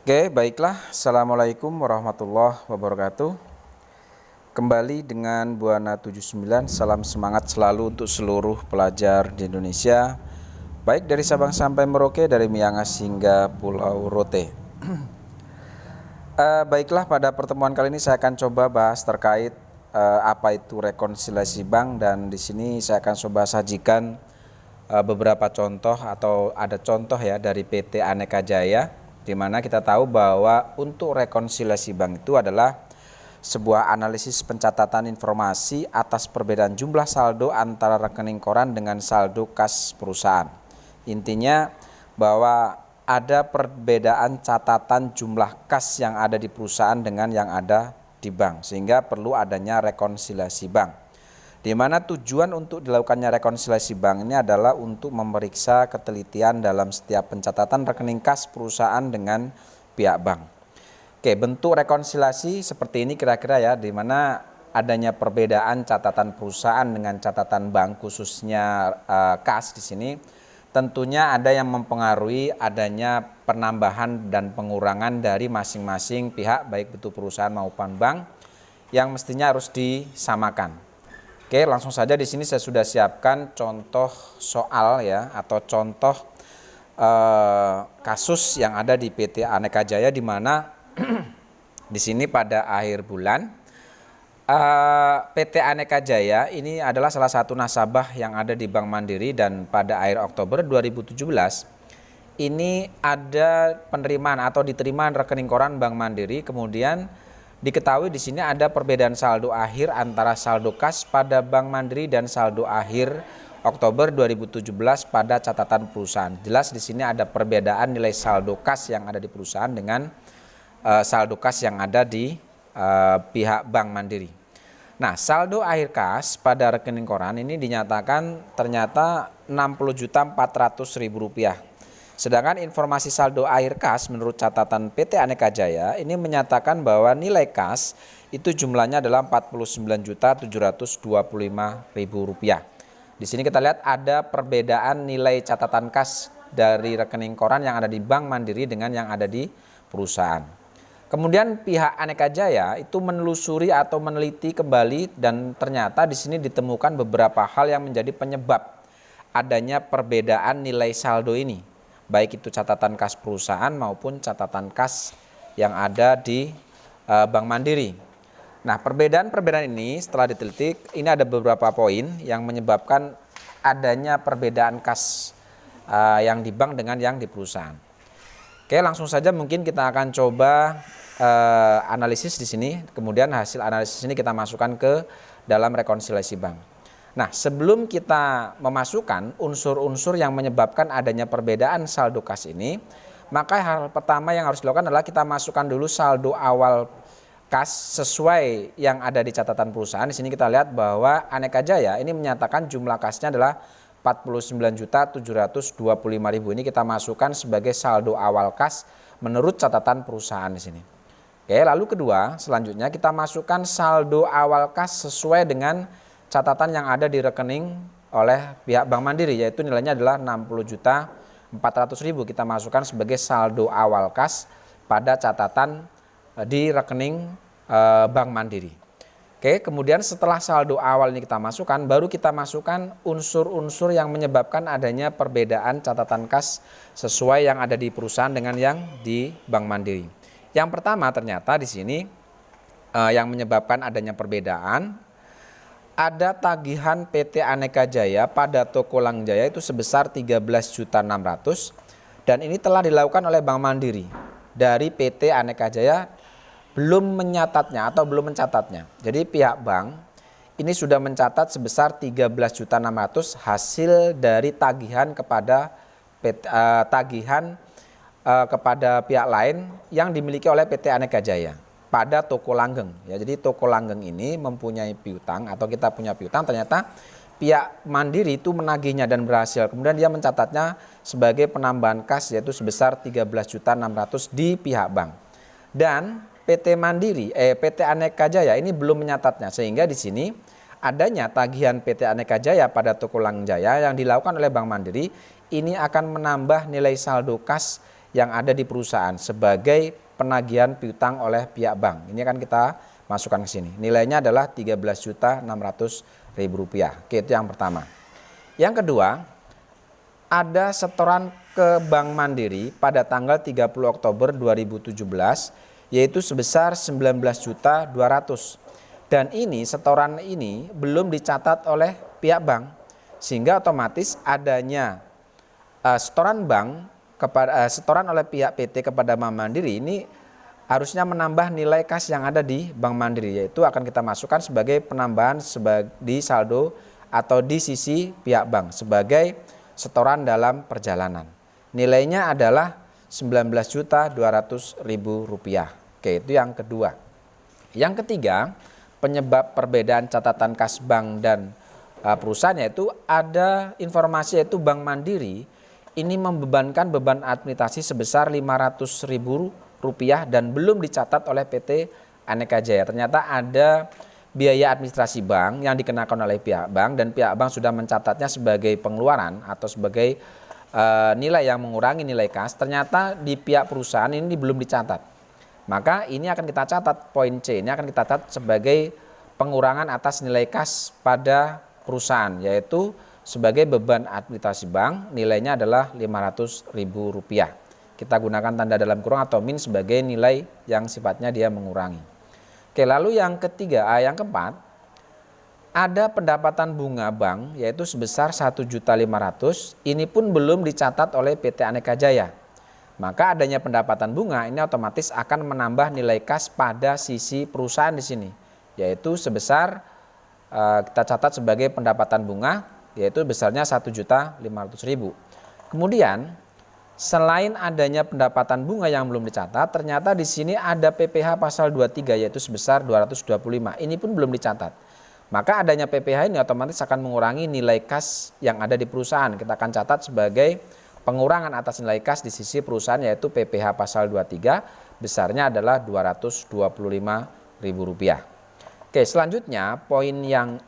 Oke, baiklah. Assalamualaikum warahmatullahi wabarakatuh. Kembali dengan Buana 79, salam semangat selalu untuk seluruh pelajar di Indonesia, baik dari Sabang sampai Merauke, dari Miangas hingga Pulau Rote. Baiklah, pada pertemuan kali ini saya akan coba bahas terkait apa itu rekonsiliasi bank, dan di sini saya akan coba sajikan beberapa contoh atau ada contoh ya dari PT Aneka Jaya, di mana kita tahu bahwa untuk rekonsiliasi bank itu adalah sebuah analisis pencatatan informasi atas perbedaan jumlah saldo antara rekening koran dengan saldo kas perusahaan. Intinya bahwa ada perbedaan catatan jumlah kas yang ada di perusahaan dengan yang ada di bank, sehingga perlu adanya rekonsiliasi bank. Di mana tujuan untuk dilakukannya rekonsiliasi bank ini adalah untuk memeriksa ketelitian dalam setiap pencatatan rekening kas perusahaan dengan pihak bank. Oke, bentuk rekonsiliasi seperti ini kira-kira ya, di mana adanya perbedaan catatan perusahaan dengan catatan bank, khususnya kas di sini. Tentunya ada yang mempengaruhi adanya penambahan dan pengurangan dari masing-masing pihak, baik itu perusahaan maupun bank, yang mestinya harus disamakan. Oke, langsung saja di sini saya sudah siapkan contoh soal ya, atau contoh kasus yang ada di PT Aneka Jaya, di mana di sini pada akhir bulan PT Aneka Jaya ini adalah salah satu nasabah yang ada di Bank Mandiri, dan pada akhir Oktober 2017 ini ada penerimaan atau diterima rekening koran Bank Mandiri. Kemudian diketahui di sini ada perbedaan saldo akhir antara saldo kas pada Bank Mandiri dan saldo akhir Oktober 2017 pada catatan perusahaan. Jelas di sini ada perbedaan nilai saldo kas yang ada di perusahaan dengan saldo kas yang ada di pihak Bank Mandiri. Nah, saldo akhir kas pada rekening koran ini dinyatakan ternyata Rp60.400.000. Sedangkan informasi saldo akhir kas menurut catatan PT Aneka Jaya ini menyatakan bahwa nilai kas itu jumlahnya adalah Rp49.725.000. Di sini kita lihat ada perbedaan nilai catatan kas dari rekening koran yang ada di Bank Mandiri dengan yang ada di perusahaan. Kemudian pihak Aneka Jaya itu menelusuri atau meneliti kembali, dan ternyata di sini ditemukan beberapa hal yang menjadi penyebab adanya perbedaan nilai saldo ini, baik itu catatan kas perusahaan maupun catatan kas yang ada di Bank Mandiri. Nah, perbedaan-perbedaan ini setelah diteliti, ini ada beberapa poin yang menyebabkan adanya perbedaan kas yang di bank dengan yang di perusahaan. Oke, langsung saja mungkin kita akan coba analisis di sini, kemudian hasil analisis ini kita masukkan ke dalam rekonsiliasi bank. Nah, sebelum kita memasukkan unsur-unsur yang menyebabkan adanya perbedaan saldo kas ini, maka hal pertama yang harus dilakukan adalah kita masukkan dulu saldo awal kas sesuai yang ada di catatan perusahaan. Di sini kita lihat bahwa Aneka Jaya ini menyatakan jumlah kasnya adalah Rp49.725.000. Ini kita masukkan sebagai saldo awal kas menurut catatan perusahaan di sini. Oke, lalu kedua, selanjutnya kita masukkan saldo awal kas sesuai dengan catatan yang ada di rekening oleh pihak Bank Mandiri, yaitu nilainya adalah Rp60.400.000. Kita masukkan sebagai saldo awal kas pada catatan di rekening Bank Mandiri. Oke, kemudian setelah saldo awal ini kita masukkan, baru kita masukkan unsur-unsur yang menyebabkan adanya perbedaan catatan kas sesuai yang ada di perusahaan dengan yang di Bank Mandiri. Yang pertama, ternyata di sini yang menyebabkan adanya perbedaan, ada tagihan PT Aneka Jaya pada Toko Langjaya itu sebesar Rp13.600.000, dan ini telah dilakukan oleh Bank Mandiri. Dari PT Aneka Jaya belum mencatatnya atau belum mencatatnya. Jadi pihak bank ini sudah mencatat sebesar Rp13.600.000 hasil dari tagihan kepada kepada pihak lain yang dimiliki oleh PT Aneka Jaya pada Toko Langgeng. Ya, jadi Toko Langgeng ini mempunyai piutang, atau kita punya piutang, ternyata pihak Mandiri itu menagihnya dan berhasil. Kemudian dia mencatatnya sebagai penambahan kas, yaitu sebesar Rp13.600.000 di pihak bank. Dan PT Aneka Jaya ini belum menyatatnya, sehingga di sini adanya tagihan PT Aneka Jaya pada Toko Langjaya yang dilakukan oleh Bank Mandiri ini akan menambah nilai saldo kas yang ada di perusahaan sebagai penagihan piutang oleh pihak bank. Ini akan kita masukkan ke sini. Nilainya adalah Rp13.600.000. Oke, itu yang pertama. Yang kedua, ada setoran ke Bank Mandiri pada tanggal 30 Oktober 2017 yaitu sebesar 19.200.000. Dan ini setoran ini belum dicatat oleh pihak bank sehingga otomatis adanya setoran bank kepada setoran oleh pihak PT kepada Bank Mandiri ini harusnya menambah nilai kas yang ada di Bank Mandiri, yaitu akan kita masukkan sebagai penambahan di saldo atau di sisi pihak bank sebagai setoran dalam perjalanan. Nilainya adalah Rp19.200.000. Oke, itu yang kedua. Yang ketiga, penyebab perbedaan catatan kas bank dan perusahaan yaitu ada informasi yaitu Bank Mandiri ini membebankan beban administrasi sebesar Rp500.000 dan belum dicatat oleh PT Aneka Jaya. Ternyata ada biaya administrasi bank yang dikenakan oleh pihak bank dan pihak bank sudah mencatatnya sebagai pengeluaran atau sebagai nilai yang mengurangi nilai kas. Ternyata di pihak perusahaan ini belum dicatat. Maka ini akan kita catat, poin C ini akan kita catat sebagai pengurangan atas nilai kas pada perusahaan, yaitu sebagai beban administrasi bank nilainya adalah Rp500.000. Kita gunakan tanda dalam kurung atau min sebagai nilai yang sifatnya dia mengurangi. Oke, lalu yang ketiga, yang keempat, ada pendapatan bunga bank yaitu sebesar Rp1.500.000. Ini pun belum dicatat oleh PT Aneka Jaya. Maka adanya pendapatan bunga ini otomatis akan menambah nilai kas pada sisi perusahaan di sini, yaitu sebesar kita catat sebagai pendapatan bunga yaitu besarnya Rp1.500.000. Kemudian selain adanya pendapatan bunga yang belum dicatat, ternyata di sini ada PPh pasal 23 yaitu sebesar 225. Ini pun belum dicatat. Maka adanya PPh ini otomatis akan mengurangi nilai kas yang ada di perusahaan. Kita akan catat sebagai pengurangan atas nilai kas di sisi perusahaan yaitu PPh pasal 23 besarnya adalah Rp225.000. Oke, selanjutnya poin yang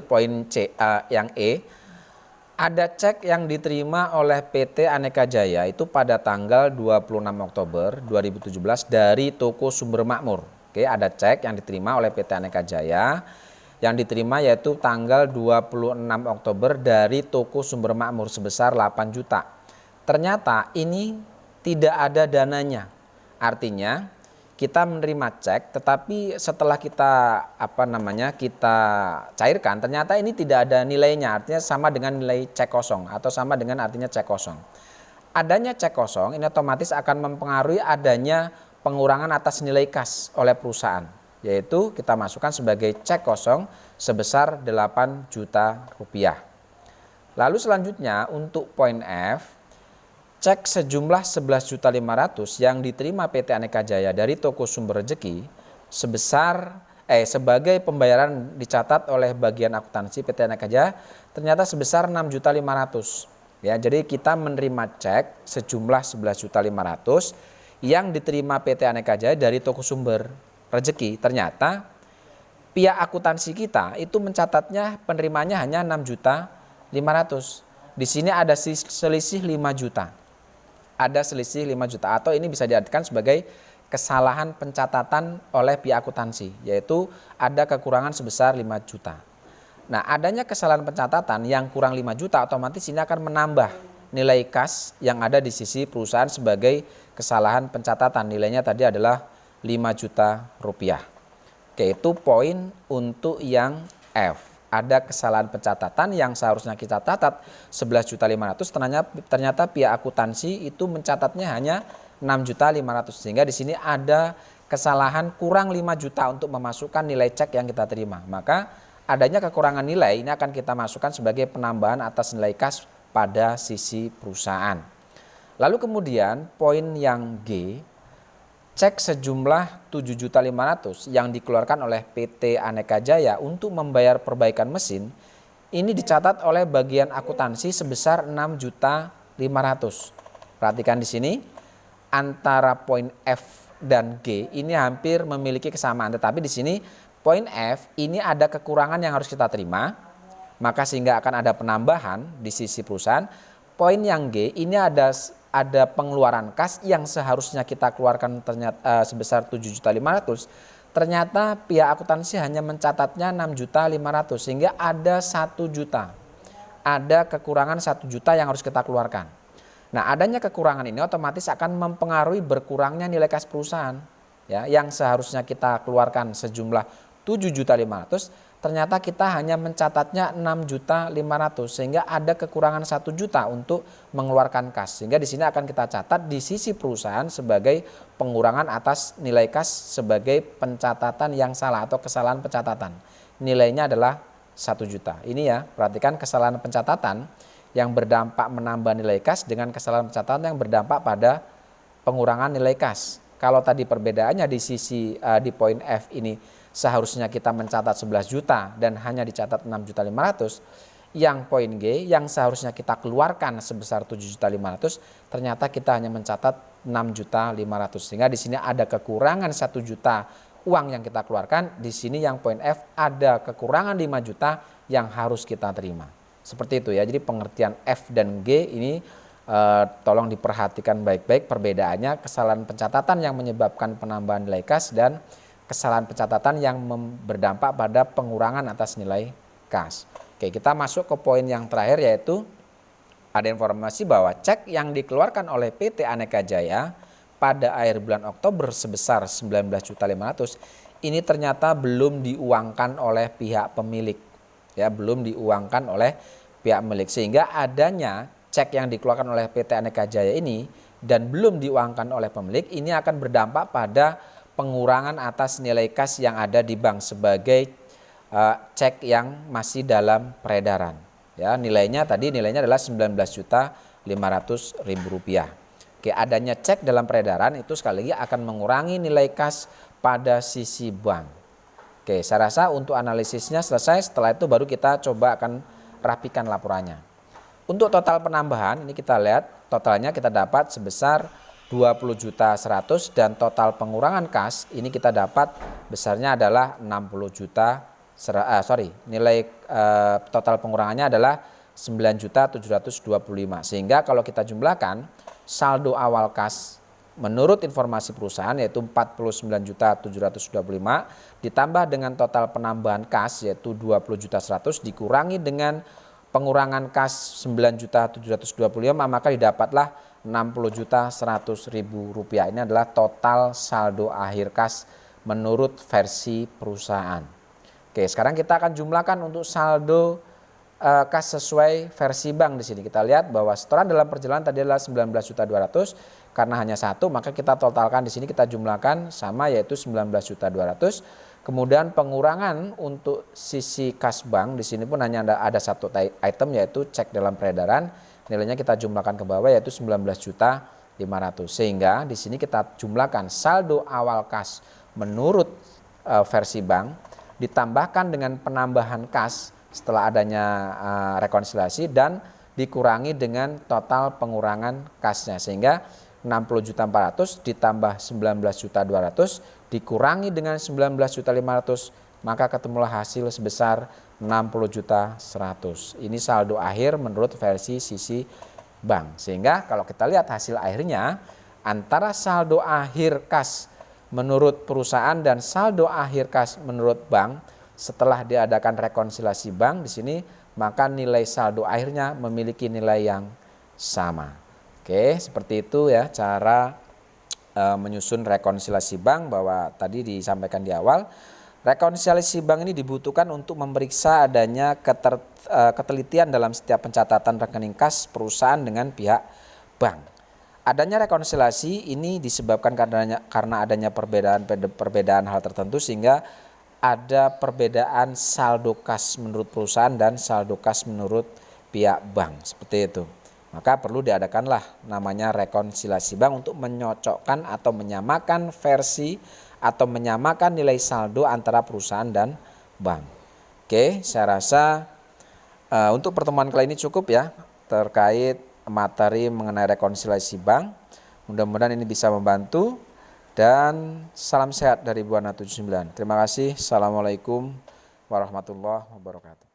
poin C yang E. Ada cek yang diterima oleh PT Aneka Jaya itu pada tanggal 26 Oktober 2017 dari toko Sumber Makmur. Oke, ada cek yang diterima oleh PT Aneka Jaya yang diterima yaitu tanggal 26 Oktober dari toko Sumber Makmur sebesar 8 juta. Ternyata ini tidak ada dananya. Artinya kita menerima cek tetapi setelah kita kita cairkan ternyata ini tidak ada nilainya, artinya sama dengan nilai cek kosong atau sama dengan artinya cek kosong. Adanya cek kosong ini otomatis akan mempengaruhi adanya pengurangan atas nilai kas oleh perusahaan, yaitu kita masukkan sebagai cek kosong sebesar 8 juta rupiah. Lalu selanjutnya untuk poin F, cek sejumlah 11.500.000 yang diterima PT Aneka Jaya dari toko Sumber Rejeki sebagai pembayaran dicatat oleh bagian akuntansi PT Aneka Jaya ternyata sebesar 6.500.000. Ya, jadi kita menerima cek sejumlah 11.500.000 yang diterima PT Aneka Jaya dari toko Sumber Rejeki. Ternyata pihak akuntansi kita itu mencatatnya penerimanya hanya 6.500.000. Di sini ada selisih 5 juta. Ada selisih 5 juta atau ini bisa diartikan sebagai kesalahan pencatatan oleh pihak akuntansi, yaitu ada kekurangan sebesar 5 juta. Nah, adanya kesalahan pencatatan yang kurang 5 juta otomatis ini akan menambah nilai kas yang ada di sisi perusahaan sebagai kesalahan pencatatan. Nilainya tadi adalah 5 juta rupiah. Oke, itu poin untuk yang F. Ada kesalahan pencatatan yang seharusnya kita catat 11.500.000, ternyata pihak akuntansi itu mencatatnya hanya 6.500.000, sehingga di sini ada kesalahan kurang 5 juta untuk memasukkan nilai cek yang kita terima. Maka adanya kekurangan nilai ini akan kita masukkan sebagai penambahan atas nilai kas pada sisi perusahaan. Lalu kemudian poin yang G, cek sejumlah 7.500.000 yang dikeluarkan oleh PT Aneka Jaya untuk membayar perbaikan mesin ini dicatat oleh bagian akuntansi sebesar 6.500.000. Perhatikan di sini antara poin F dan G ini hampir memiliki kesamaan, tetapi di sini poin F ini ada kekurangan yang harus kita terima, maka sehingga akan ada penambahan di sisi perusahaan. poin yang G ini ada pengeluaran kas yang seharusnya kita keluarkan ternyata sebesar 7.500.000. Ternyata pihak akuntansi hanya mencatatnya 6.500.000 sehingga ada 1 juta. Ada kekurangan 1 juta yang harus kita keluarkan. Nah, adanya kekurangan ini otomatis akan mempengaruhi berkurangnya nilai kas perusahaan. Ya, yang seharusnya kita keluarkan sejumlah 7.500.000, ternyata kita hanya mencatatnya 6.500.000 sehingga ada kekurangan 1 juta untuk mengeluarkan kas. Sehingga di sini akan kita catat di sisi perusahaan sebagai pengurangan atas nilai kas sebagai pencatatan yang salah atau kesalahan pencatatan. Nilainya adalah 1 juta. Ini ya, perhatikan kesalahan pencatatan yang berdampak menambah nilai kas dengan kesalahan pencatatan yang berdampak pada pengurangan nilai kas. Kalau tadi perbedaannya di sisi di poin F ini seharusnya kita mencatat 11 juta dan hanya dicatat 6.500.000, yang poin G yang seharusnya kita keluarkan sebesar 7.500.000 ternyata kita hanya mencatat 6.500.000 sehingga di sini ada kekurangan 1 juta uang yang kita keluarkan. Di sini yang poin F ada kekurangan 5 juta yang harus kita terima. Seperti itu ya. Jadi pengertian F dan G ini tolong diperhatikan baik-baik perbedaannya, kesalahan pencatatan yang menyebabkan penambahan nilai kas dan kesalahan pencatatan yang berdampak pada pengurangan atas nilai kas. Oke, kita masuk ke poin yang terakhir yaitu ada informasi bahwa cek yang dikeluarkan oleh PT Aneka Jaya pada akhir bulan Oktober sebesar 19.500.000 ini ternyata belum diuangkan oleh pihak pemilik. Ya, belum diuangkan oleh pihak pemilik sehingga adanya cek yang dikeluarkan oleh PT Aneka Jaya ini dan belum diuangkan oleh pemilik ini akan berdampak pada pengurangan atas nilai kas yang ada di bank sebagai cek yang masih dalam peredaran. Ya, nilainya adalah 19.500.000 rupiah. Oke, adanya cek dalam peredaran itu sekali lagi akan mengurangi nilai kas pada sisi bank. Oke, saya rasa untuk analisisnya selesai. Setelah itu baru kita coba akan rapikan laporannya. Untuk total penambahan ini kita lihat totalnya kita dapat sebesar 20.100.000 dan total pengurangan kas ini kita dapat besarnya adalah 60 juta nilai total pengurangannya adalah 9.725 sehingga kalau kita jumlahkan saldo awal kas menurut informasi perusahaan yaitu 49.725 ditambah dengan total penambahan kas yaitu 20.100.000 dikurangi dengan pengurangan kas 9.725 maka didapatlah 60.100.000 rupiah. Ini adalah total saldo akhir kas menurut versi perusahaan. Oke, sekarang kita akan jumlahkan untuk saldo kas sesuai versi bank di sini. Kita lihat bahwa setoran dalam perjalanan tadi adalah 19.200.000 karena hanya satu maka kita totalkan di sini kita jumlahkan sama yaitu 19.200.000. Kemudian pengurangan untuk sisi kas bank di sini pun hanya ada satu item yaitu cek dalam peredaran. Nilainya kita jumlahkan ke bawah yaitu 19.500.000 sehingga di sini kita jumlahkan saldo awal kas menurut versi bank ditambahkan dengan penambahan kas setelah adanya rekonsiliasi dan dikurangi dengan total pengurangan kasnya sehingga 60.400.000 ditambah 19.200.000 dikurangi dengan 19.500.000 maka ketemulah hasil sebesar 60.100.000. Ini saldo akhir menurut versi sisi bank. Sehingga kalau kita lihat hasil akhirnya antara saldo akhir kas menurut perusahaan dan saldo akhir kas menurut bank setelah diadakan rekonsiliasi bank di sini maka nilai saldo akhirnya memiliki nilai yang sama. Oke, seperti itu ya cara menyusun rekonsiliasi bank bahwa tadi disampaikan di awal. Rekonsiliasi bank ini dibutuhkan untuk memeriksa adanya ketelitian dalam setiap pencatatan rekening kas perusahaan dengan pihak bank. Adanya rekonsiliasi ini disebabkan karena adanya perbedaan hal tertentu sehingga ada perbedaan saldo kas menurut perusahaan dan saldo kas menurut pihak bank. Seperti itu. Maka perlu diadakanlah namanya rekonsiliasi bank untuk menyocokkan atau menyamakan versi atau menyamakan nilai saldo antara perusahaan dan bank. Oke, saya rasa untuk pertemuan kali ini cukup ya terkait materi mengenai rekonsiliasi bank. Mudah-mudahan ini bisa membantu dan salam sehat dari Buana 79. Terima kasih. Assalamualaikum warahmatullahi wabarakatuh.